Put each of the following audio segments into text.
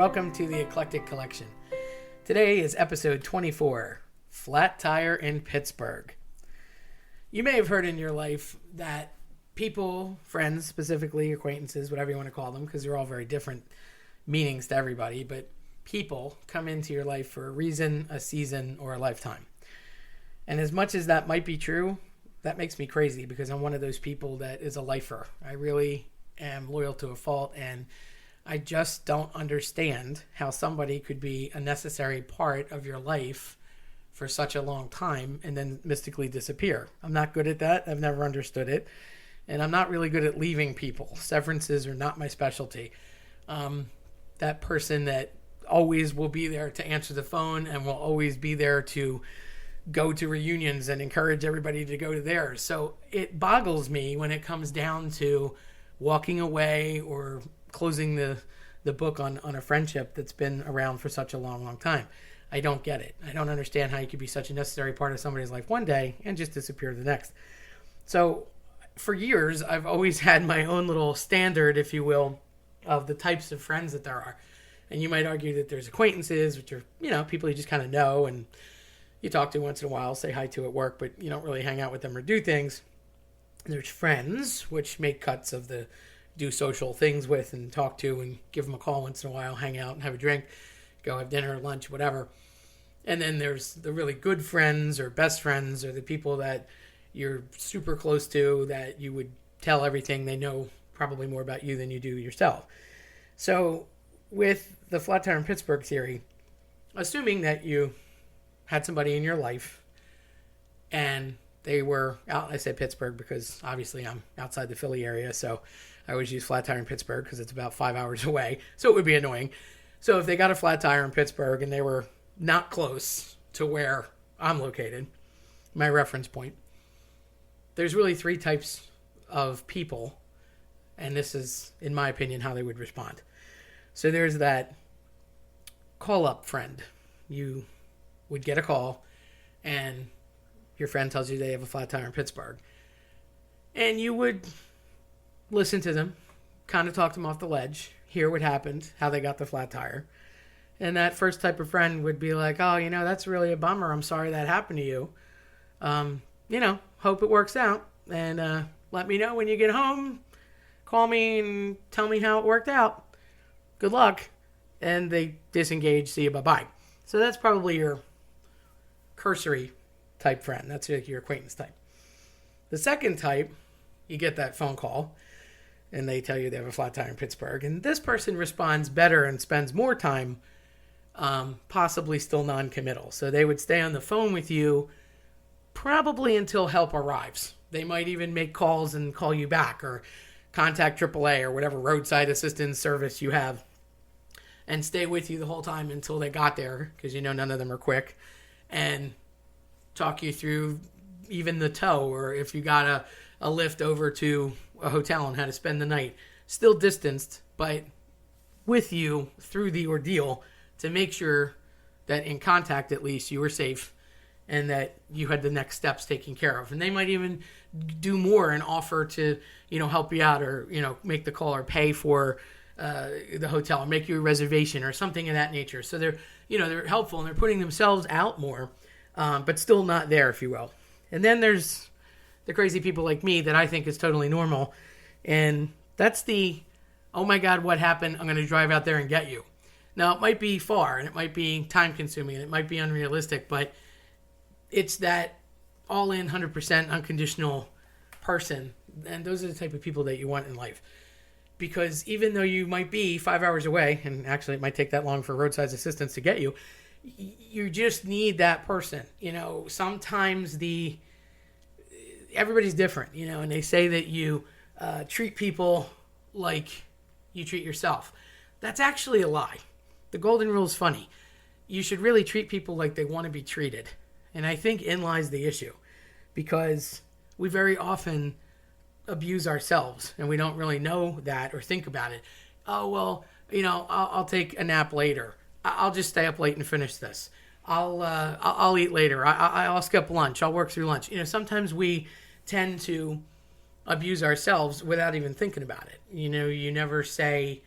Welcome to the Eclectic Collection. Today is episode 24, Flat Tire in Pittsburgh. You may have heard in your life that people, friends specifically, acquaintances, whatever you want to call them, because they're all very different meanings to everybody, but people come into your life for a reason, a season, or a lifetime. And as much as that might be true, that makes me crazy because I'm one of those people that is a lifer. I really am loyal to a fault, and I just don't understand how somebody could be a necessary part of your life for such a long time and then mystically disappear. I'm not good at that. I've never understood it. And I'm not really good at leaving people. Severances are not my specialty. That person that always will be there to answer the phone and will always be there to go to reunions and encourage everybody to go to theirs. So it boggles me when it comes down to walking away or closing the book on a friendship that's been around for such a long time. I don't get it. I don't understand how you could be such a necessary part of somebody's life one day and just disappear the next. So for years, I've always had my own little standard, if you will, of the types of friends that there are. And you might argue that there's acquaintances, which are, people you just kind of know and you talk to once in a while, say hi to at work, but you don't really hang out with them or do things. And there's friends, which make cuts of the do social things with and talk to and give them a call once in a while, hang out and have a drink, go have dinner, lunch, whatever. And then there's the really good friends or best friends or the people that you're super close to that you would tell everything. They know probably more about you than you do yourself. So with the Flat Tire in Pittsburgh theory, assuming that you had somebody in your life and they were out, I say Pittsburgh because obviously I'm outside the Philly area, so I always use Flat Tire in Pittsburgh because it's about 5 hours away, so it would be annoying. So if they got a flat tire in Pittsburgh and they were not close to where I'm located, my reference point, there's really three types of people, and this is, in my opinion, how they would respond. So there's that call-up friend. You would get a call, and your friend tells you they have a flat tire in Pittsburgh. And you would listen to them, kind of talk them off the ledge, hear what happened, how they got the flat tire. And that first type of friend would be like, oh, that's really a bummer. I'm sorry that happened to you. Hope it works out. And let me know when you get home. Call me and tell me how it worked out. Good luck. And they disengage, see you, bye-bye. So that's probably your cursory type friend. That's your acquaintance type. The second type, you get that phone call and they tell you they have a flat tire in Pittsburgh. And this person responds better and spends more time, possibly still non-committal. So they would stay on the phone with you probably until help arrives. They might even make calls and call you back or contact AAA or whatever roadside assistance service you have and stay with you the whole time until they got there, because none of them are quick, and talk you through even the tow, or if you got a lift over to a hotel and how to spend the night. Still distanced, but with you through the ordeal to make sure that in contact at least you were safe and that you had the next steps taken care of. And they might even do more and offer to, help you out or, make the call or pay for the hotel or make you a reservation or something of that nature. So they're, they're helpful and they're putting themselves out more, but still not there, if you will. And then there's the crazy people like me that I think is totally normal. And that's the, oh my God, what happened? I'm going to drive out there and get you. Now, it might be far and it might be time consuming and it might be unrealistic, but it's that all in 100% unconditional person. And those are the type of people that you want in life. Because even though you might be 5 hours away, and actually it might take that long for roadside assistance to get you, you just need that person. Sometimes everybody's different, and they say that you treat people like you treat yourself. That's actually a lie. The golden rule is funny. You should really treat people like they want to be treated. And I think in lies the issue, because we very often abuse ourselves and we don't really know that or think about it. Oh, well, I'll take a nap later. I'll just stay up late and finish this. I'll eat later. I'll skip lunch. I'll work through lunch. Sometimes we tend to abuse ourselves without even thinking about it. You never say,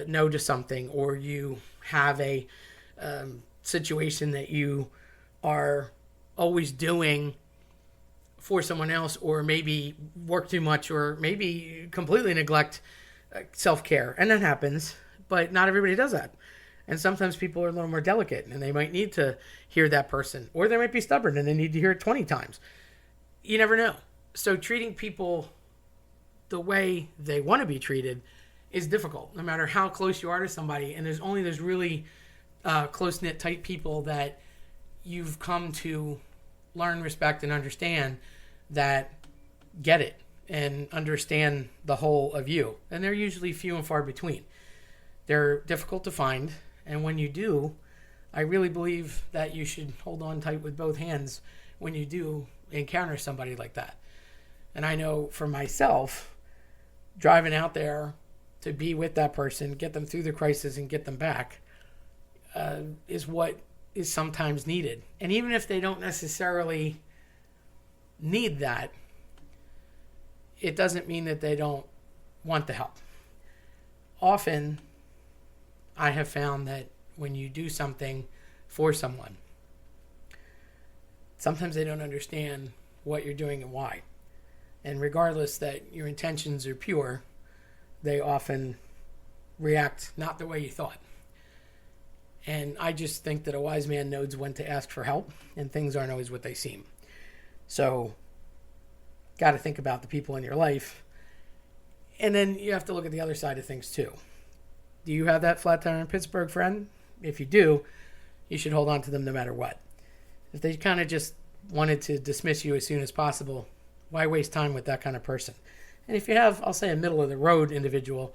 no to something, or you have a situation that you are always doing for someone else, or maybe work too much, or maybe completely neglect self-care. And that happens, but not everybody does that. And sometimes people are a little more delicate and they might need to hear that person, or they might be stubborn and they need to hear it 20 times. You never know. So treating people the way they want to be treated is difficult, no matter how close you are to somebody. And there's only those really close-knit, tight people that you've come to learn, respect, and understand that get it and understand the whole of you. And they're usually few and far between. They're difficult to find. And when you do, I really believe that you should hold on tight with both hands when you do encounter somebody like that. And I know for myself, driving out there to be with that person, get them through the crisis and get them back, is what is sometimes needed. And even if they don't necessarily need that, it doesn't mean that they don't want the help. Often, I have found that when you do something for someone, sometimes they don't understand what you're doing and why. And regardless that your intentions are pure, they often react not the way you thought. And I just think that a wise man knows when to ask for help, and things aren't always what they seem. So, got to think about the people in your life. And then you have to look at the other side of things too. Do you have that flat tire in Pittsburgh friend? If you do, you should hold on to them no matter what. If they kind of just wanted to dismiss you as soon as possible, why waste time with that kind of person? And if you have, I'll say, a middle of the road individual,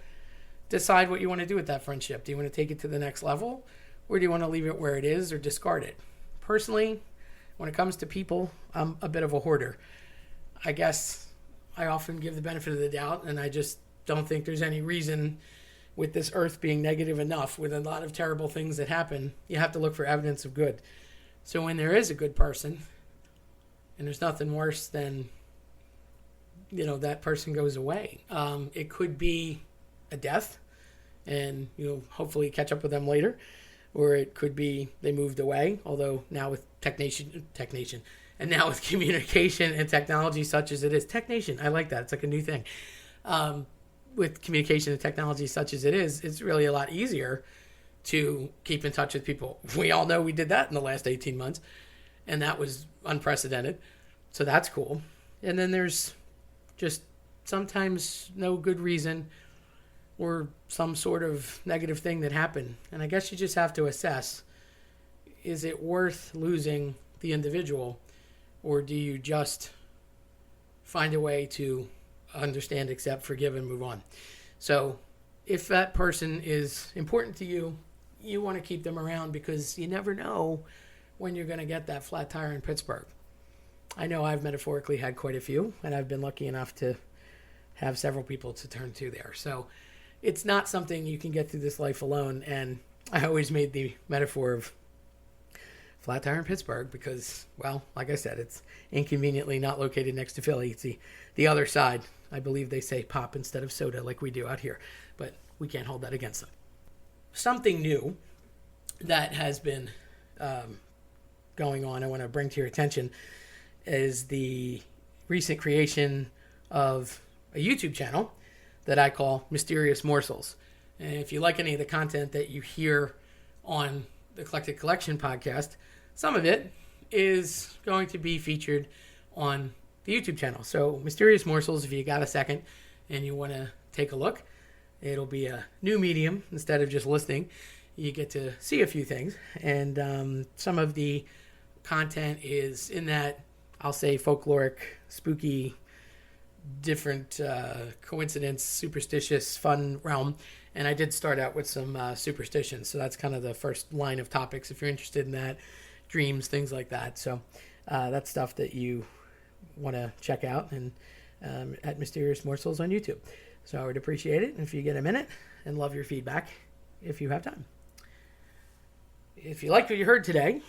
decide what you want to do with that friendship. Do you want to take it to the next level, or do you want to leave it where it is or discard it? Personally, when it comes to people, I'm a bit of a hoarder. I guess I often give the benefit of the doubt, and I just don't think there's any reason, with this earth being negative enough, with a lot of terrible things that happen, you have to look for evidence of good. So when there is a good person, and there's nothing worse than, that person goes away. It could be a death, and hopefully catch up with them later, or it could be they moved away. Although now with technician, and now with communication and technology such as it is, Technation, I like that. It's like a new thing. With communication and technology such as it is, it's really a lot easier to keep in touch with people. We all know we did that in the last 18 months, and that was unprecedented. So that's cool. And then there's just sometimes no good reason or some sort of negative thing that happened. And I guess you just have to assess, is it worth losing the individual, or do you just find a way to understand, accept, forgive, and move on? So if that person is important to you, you want to keep them around, because you never know when you're going to get that flat tire in Pittsburgh. I know I've metaphorically had quite a few, and I've been lucky enough to have several people to turn to there. So it's not something you can get through this life alone. And I always made the metaphor of flat tire in Pittsburgh because, well, like I said, it's inconveniently not located next to Philly. It's the other side. I believe they say pop instead of soda like we do out here, but we can't hold that against them. Something new that has been going on I want to bring to your attention is the recent creation of a YouTube channel that I call Mysterious Morsels. And if you like any of the content that you hear on the Eclectic Collection podcast, some of it is going to be featured on the YouTube channel. So Mysterious Morsels, if you got a second and you want to take a look, it'll be a new medium. Instead of just listening, you get to see a few things. And some of the content is in that, I'll say, folkloric, spooky, different coincidence, superstitious, fun realm. And I did start out with some superstitions. So that's kind of the first line of topics if you're interested in that. Dreams, things like that. So that's stuff that you want to check out and at Mysterious Morsels on YouTube. So I would appreciate it if you get a minute, and love your feedback if you have time. If you liked what you heard today,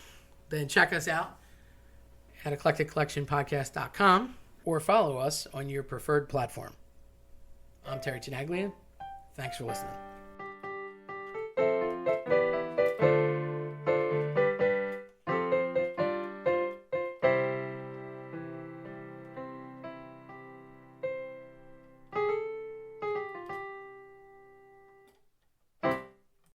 then check us out at eclecticcollectionpodcast.com or follow us on your preferred platform. I'm Terry Chinaglia. Thanks for listening.